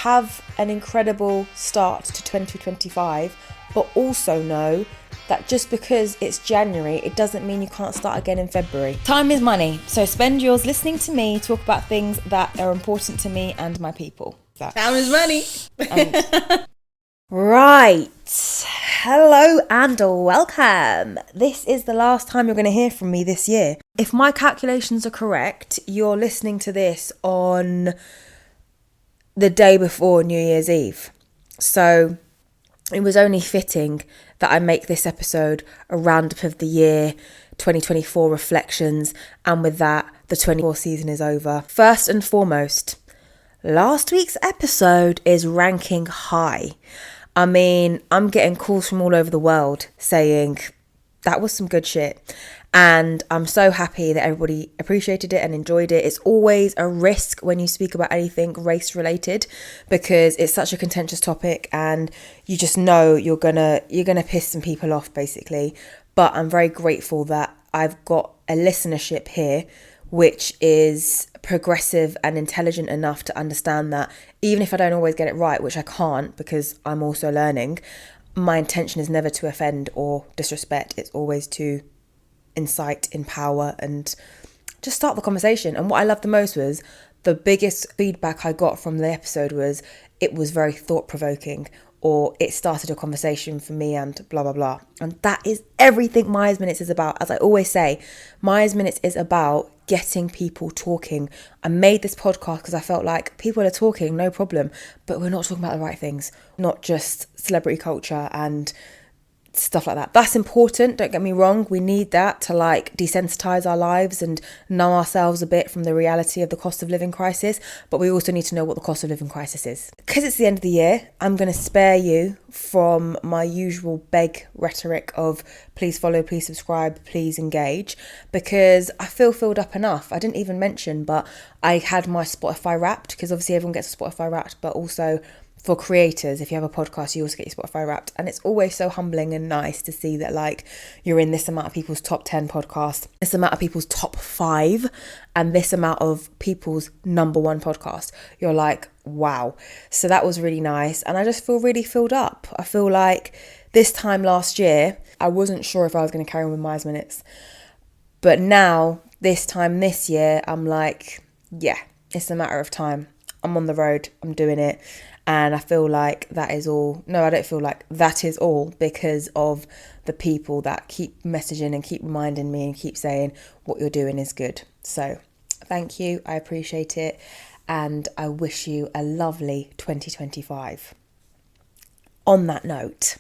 have an incredible start to 2025, but also know that just because it's January, it doesn't mean you can't start again in February. Time is money, so spend yours listening to me talk about things that are important to me and my people. Time is money. Right. Hello and welcome. This is the last time you're going to hear from me this year. If my calculations are correct, you're listening to this on the day before New Year's Eve. So it was only fitting that I make this episode a roundup of the year, 2024 reflections, and with that, the 24 season is over. First and foremost, last week's episode is ranking high. I mean, I'm getting calls from all over the world saying that was some good shit. And I'm so happy that everybody appreciated it and enjoyed it. It's always a risk when you speak about anything race related because it's such a contentious topic and you just know you're gonna piss some people off basically. But I'm very grateful that I've got a listenership here which is progressive and intelligent enough to understand that even if I don't always get it right, which I can't because I'm also learning, my intention is never to offend or disrespect. It's always to incite, empower, and just start the conversation. And what I loved the most was the biggest feedback I got from the episode was it was very thought-provoking, or it started a conversation for me and blah, blah, blah. And that is everything Myers Minutes is about. As I always say, Myers Minutes is about getting people talking. I made this podcast because I felt like people are talking, no problem, but we're not talking about the right things, not just celebrity culture and stuff like that. That's important, don't get me wrong. We need that to desensitize our lives and numb ourselves a bit from the reality of the cost of living crisis, but we also need to know what the cost of living crisis is. Because it's the end of the year, I'm going to spare you from my usual beg rhetoric of please follow, please subscribe, please engage, because I feel filled up enough. I didn't even mention, but I had my Spotify Wrapped, because obviously everyone gets a Spotify Wrapped, but also for creators, if you have a podcast, you also get your Spotify Wrapped. And it's always so humbling and nice to see that you're in this amount of people's top 10 podcasts, this amount of people's top 5, and this amount of people's number 1 podcast. You're like, wow. So that was really nice. And I just feel really filled up. I feel like this time last year, I wasn't sure if I was going to carry on with Myers Minutes. But now, this time this year, I'm like, yeah, it's a matter of time. I'm on the road. I'm doing it. And I feel like that is all. No, I don't feel like that is all because of the people that keep messaging and keep reminding me and keep saying what you're doing is good. So thank you. I appreciate it. And I wish you a lovely 2025. On that note,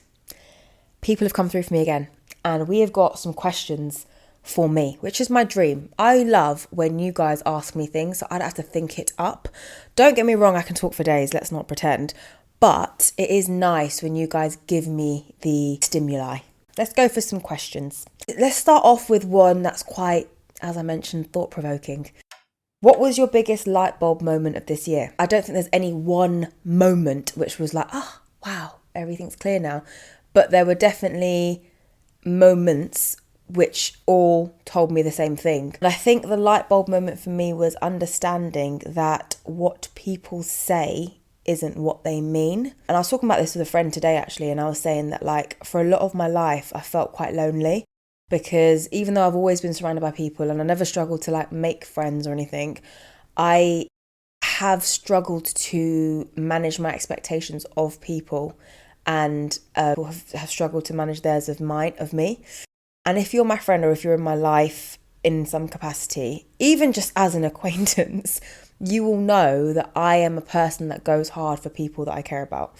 people have come through for me again and we have got some questions for me, which is my dream. I love when you guys ask me things so I don't have to think it up. Don't get me wrong, I can talk for days, let's not pretend. But it is nice when you guys give me the stimuli. Let's go for some questions. Let's start off with one that's quite, as I mentioned, thought-provoking. What was your biggest light bulb moment of this year? I don't think there's any one moment which was like, oh, wow, everything's clear now. But there were definitely moments which all told me the same thing. And I think the light bulb moment for me was understanding that what people say isn't what they mean. And I was talking about this with a friend today actually, and I was saying that for a lot of my life I felt quite lonely because even though I've always been surrounded by people and I never struggled to make friends or anything, I have struggled to manage my expectations of people and have struggled to manage theirs of me. And if you're my friend or if you're in my life in some capacity, even just as an acquaintance, you will know that I am a person that goes hard for people that I care about.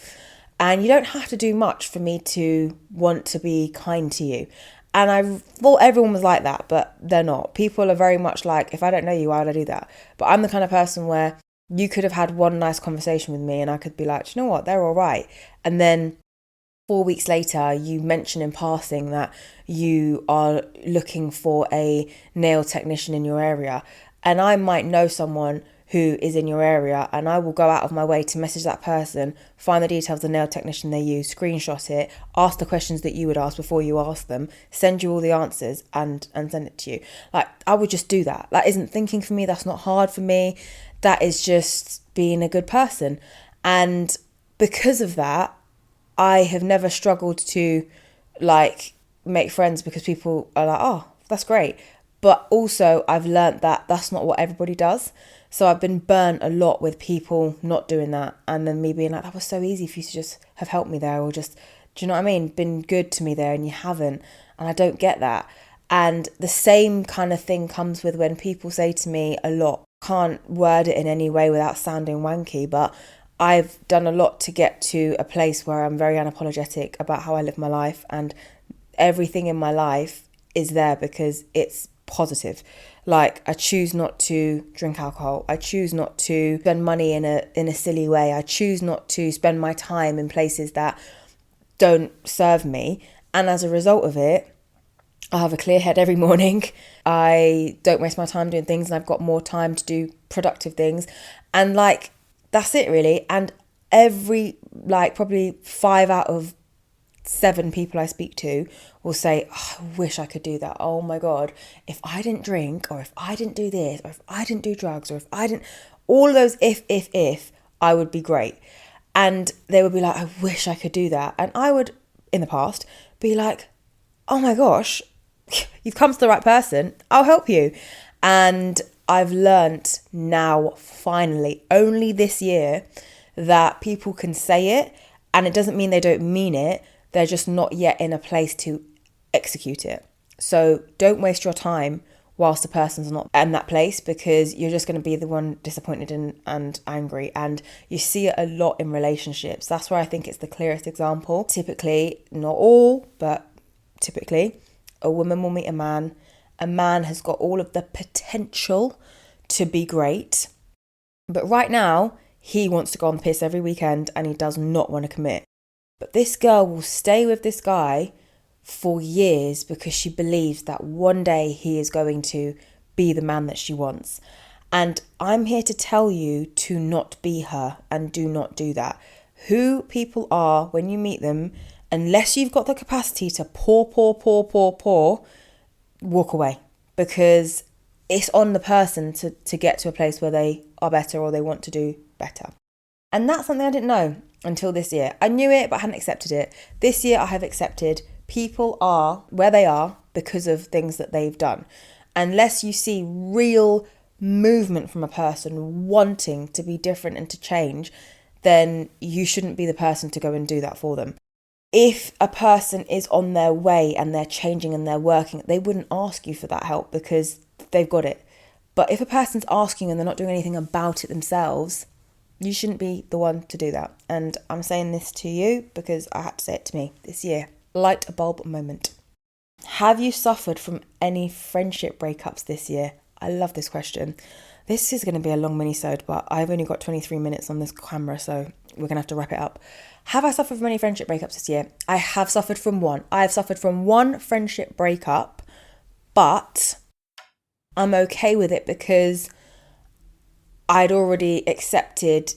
And you don't have to do much for me to want to be kind to you. And I thought everyone was like that, but they're not. People are very much like, if I don't know you, why would I do that? But I'm the kind of person where you could have had one nice conversation with me and I could be like, you know what, they're all right. And then 4 weeks later, you mention in passing that you are looking for a nail technician in your area. And I might know someone who is in your area and I will go out of my way to message that person, find the details of the nail technician they use, screenshot it, ask the questions that you would ask before you ask them, send you all the answers and send it to you. I would just do that. That isn't thinking for me. That's not hard for me. That is just being a good person. And because of that, I have never struggled to like make friends because people are like, oh, that's great. But also I've learnt that that's not what everybody does. So I've been burnt a lot with people not doing that. And then me being like, that was so easy for you to just have helped me there, or just, do you know what I mean? Been good to me there, and you haven't. And I don't get that. And the same kind of thing comes with when people say to me a lot, can't word it in any way without sounding wanky, but I've done a lot to get to a place where I'm very unapologetic about how I live my life, and everything in my life is there because it's positive. Like, I choose not to drink alcohol. I choose not to spend money in a silly way. I choose not to spend my time in places that don't serve me. And as a result of it, I have a clear head every morning. I don't waste my time doing things, and I've got more time to do productive things. And like, that's it really. And every, like, probably 5 out of 7 people I speak to will say, oh, I wish I could do that. Oh my God, if I didn't drink, or if I didn't do this, or if I didn't do drugs, or if I didn't, all of those if, I would be great. And they would be like, I wish I could do that. And I would, in the past, be like, oh my gosh, you've come to the right person. I'll help you. And I've learnt now, finally, only this year, that people can say it, and it doesn't mean they don't mean it. They're just not yet in a place to execute it. So don't waste your time whilst the person's not in that place, because you're just going to be the one disappointed and angry. And you see it a lot in relationships. That's where I think it's the clearest example. Typically, not all, but typically, a woman will meet a man. A man has got all of the potential to be great, but right now he wants to go on the piss every weekend and he does not want to commit. But this girl will stay with this guy for years because she believes that one day he is going to be the man that she wants. And I'm here to tell you to not be her, and do not do that. Who people are when you meet them, unless you've got the capacity to pour, walk away, because it's on the person to get to a place where they are better, or they want to do better. And that's something I didn't know until this year. I knew it, but I hadn't accepted it. This year I have accepted people are where they are because of things that they've done. Unless you see real movement from a person wanting to be different and to change, then you shouldn't be the person to go and do that for them. If a person is on their way and they're changing and they're working, they wouldn't ask you for that help because they've got it. But if a person's asking and they're not doing anything about it themselves, you shouldn't be the one to do that. And I'm saying this to you because I had to say it to me this year. Light a bulb moment. Have you suffered from any friendship breakups this year? I love this question. This is going to be a long minisode, but I've only got 23 minutes on this camera, so we're going to have to wrap it up. Have I suffered from any friendship breakups this year? I have suffered from one. I have suffered from one friendship breakup, but I'm okay with it because I'd already accepted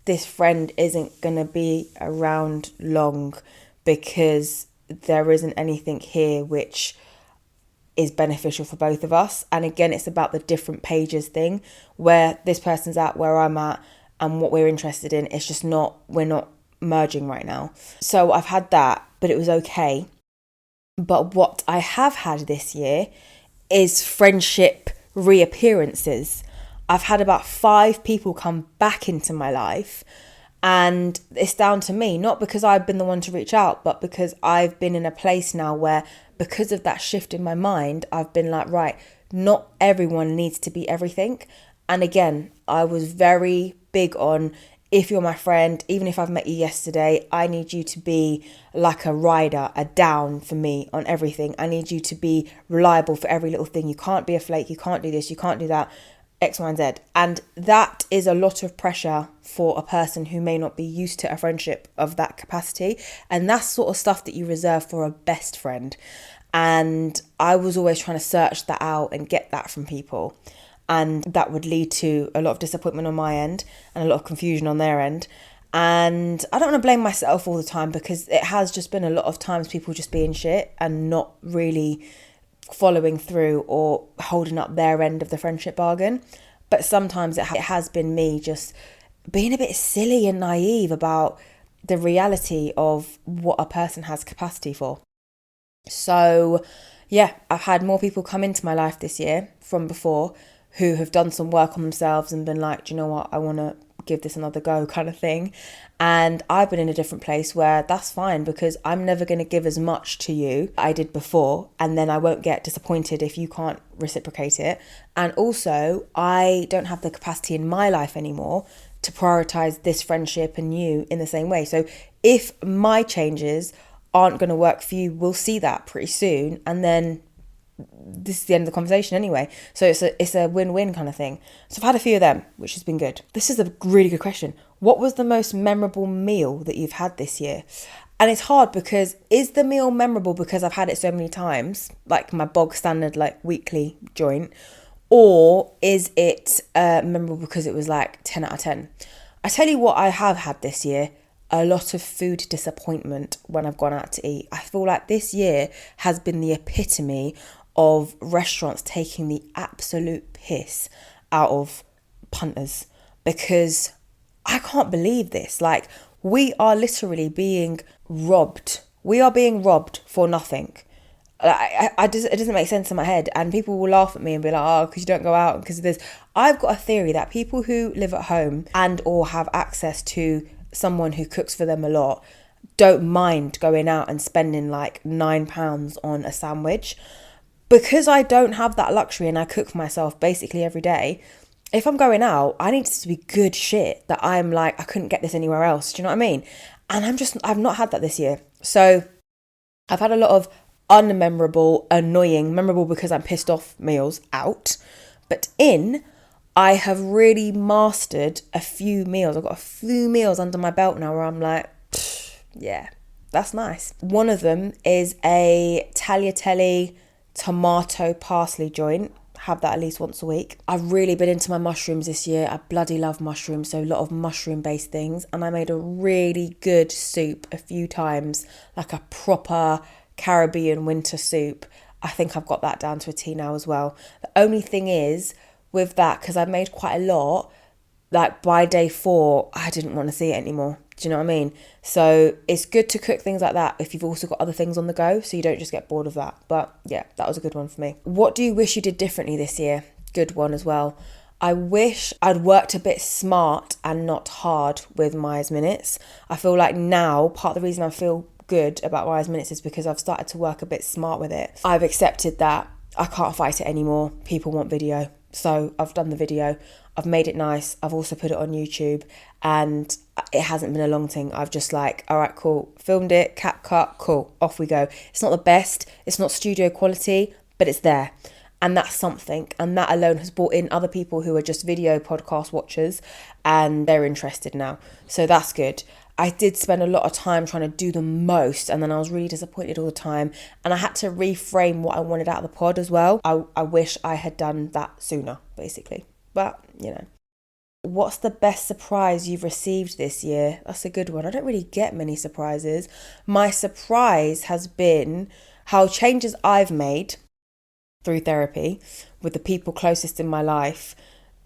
this friend isn't going to be around long, because there isn't anything here which is beneficial for both of us. And again, it's about the different pages thing, where this person's at, where I'm at, and what we're interested in. It's just not, we're not merging right now. So I've had that, but it was okay. But what I have had this year is friendship reappearances. I've had about 5 people come back into my life, and it's down to me, not because I've been the one to reach out, but because I've been in a place now where, because of that shift in my mind, I've been like, right, not everyone needs to be everything. And again, I was very big on, if you're my friend, even if I've met you yesterday, I need you to be like a rider, a down for me on everything. I need you to be reliable for every little thing. You can't be a flake. You can't do this. You can't do that. X, Y, and Z. And that is a lot of pressure for a person who may not be used to a friendship of that capacity. And that's sort of stuff that you reserve for a best friend. And I was always trying to search that out and get that from people. And that would lead to a lot of disappointment on my end and a lot of confusion on their end. And I don't want to blame myself all the time, because it has just been a lot of times people just being shit and not really following through or holding up their end of the friendship bargain. But sometimes it has been me just being a bit silly and naive about the reality of what a person has capacity for. So, yeah, I've had more people come into my life this year from before who have done some work on themselves and been like, do you know what, I want to give this another go kind of thing. And I've been in a different place where that's fine, because I'm never going to give as much to you I did before, and then I won't get disappointed if you can't reciprocate it. And also, I don't have the capacity in my life anymore to prioritize this friendship and you in the same way. So if my changes aren't going to work for you, we'll see that pretty soon, and then this is the end of the conversation anyway. So it's a win-win kind of thing. So I've had a few of them, which has been good. This is a really good question. What was the most memorable meal that you've had this year? And it's hard, because is the meal memorable because I've had it so many times, like my bog standard like weekly joint, or is it memorable because it was like 10 out of 10? I tell you what I have had this year, a lot of food disappointment when I've gone out to eat. I feel like this year has been the epitome of restaurants taking the absolute piss out of punters, because I can't believe this. Like, we are literally being robbed. We are being robbed for nothing. It doesn't make sense in my head, and people will laugh at me and be like, oh, because you don't go out and because of this. I've got a theory that people who live at home and or have access to someone who cooks for them a lot don't mind going out and spending like £9 on a sandwich. Because I don't have that luxury and I cook for myself basically every day, if I'm going out, I need it to be good shit that I'm like, I couldn't get this anywhere else. Do you know what I mean? And I've not had that this year. So I've had a lot of unmemorable, annoying, memorable because I'm pissed off meals out. But I have really mastered a few meals. I've got a few meals under my belt now where I'm like, yeah, that's nice. One of them is a tagliatelle tomato parsley joint. Have that at least once a week. I've really been into my mushrooms this year. I bloody love mushrooms, so a lot of mushroom based things. And I made a really good soup a few times, like a proper Caribbean winter soup. I think I've got that down to a T now as well. The only thing is with that, because I've made quite a lot, like by day 4, I didn't want to see it anymore. Do you know what I mean? So it's good to cook things like that if you've also got other things on the go, so you don't just get bored of that. But yeah, that was a good one for me. What do you wish you did differently this year? Good one as well. I wish I'd worked a bit smart and not hard with Myers Minutes. I feel like now, part of the reason I feel good about Myers Minutes is because I've started to work a bit smart with it. I've accepted that I can't fight it anymore. People want video. So I've done the video, I've made it nice, I've also put it on YouTube, and it hasn't been a long thing. I've just like, all right, cool, filmed it, cap cut, cool, off we go. It's not the best, it's not studio quality, but it's there. And that's something. And that alone has brought in other people who are just video podcast watchers, and they're interested now. So that's good. I did spend a lot of time trying to do the most, and then I was really disappointed all the time, and I had to reframe what I wanted out of the pod as well. I wish I had done that sooner, basically. But, you know. What's the best surprise you've received this year? That's a good one. I don't really get many surprises. My surprise has been how changes I've made through therapy with the people closest in my life,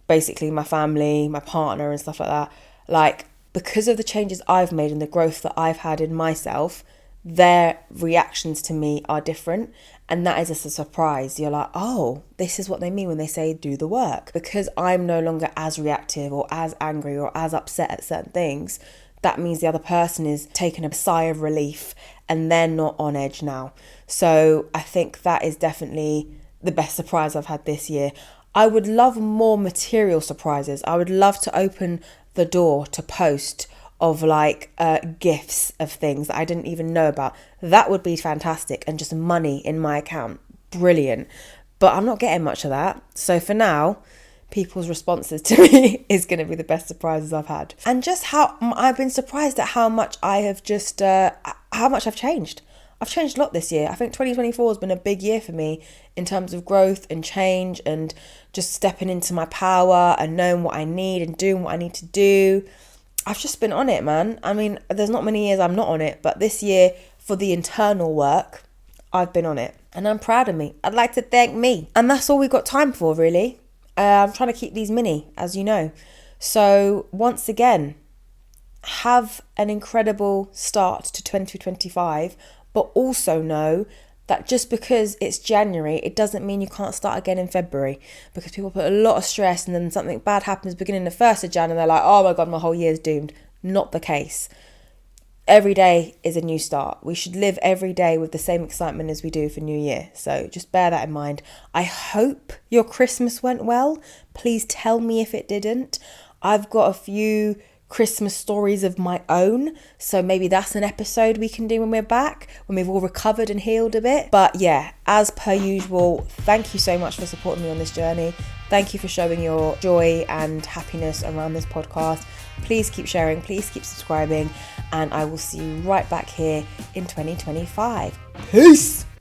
basically my family, my partner and stuff like that, like, because of the changes I've made and the growth that I've had in myself, their reactions to me are different. And that is just a surprise. You're like, oh, this is what they mean when they say do the work. Because I'm no longer as reactive or as angry or as upset at certain things, that means the other person is taking a sigh of relief and they're not on edge now. So I think that is definitely the best surprise I've had this year. I would love more material surprises. I would love to open the door to post of like gifts of things that I didn't even know about. That would be fantastic, and just money in my account, brilliant. But I'm not getting much of that. So for now, people's responses to me is going to be the best surprises I've had. And just how I've been surprised at how much I have just how much I've changed. I've changed a lot this year. I think 2024 has been a big year for me in terms of growth and change and just stepping into my power and knowing what I need and doing what I need to do. I've just been on it, man. I mean, there's not many years I'm not on it, but this year for the internal work, I've been on it and I'm proud of me. I'd like to thank me. And that's all we've got time for, really. I'm trying to keep these mini, as you know. So once again, have an incredible start to 2025, but also know that just because it's January, it doesn't mean you can't start again in February, because people put a lot of stress and then something bad happens beginning the 1st of Jan and they're like, oh my God, my whole year's doomed. Not the case. Every day is a new start. We should live every day with the same excitement as we do for New Year. So just bear that in mind. I hope your Christmas went well. Please tell me if it didn't. I've got a few Christmas stories of my own, so maybe that's an episode we can do when we're back, when we've all recovered and healed a bit. But yeah, as per usual, thank you so much for supporting me on this journey. Thank you for showing your joy and happiness around this podcast. Please keep sharing, please keep subscribing, and I will see you right back here in 2025. Peace!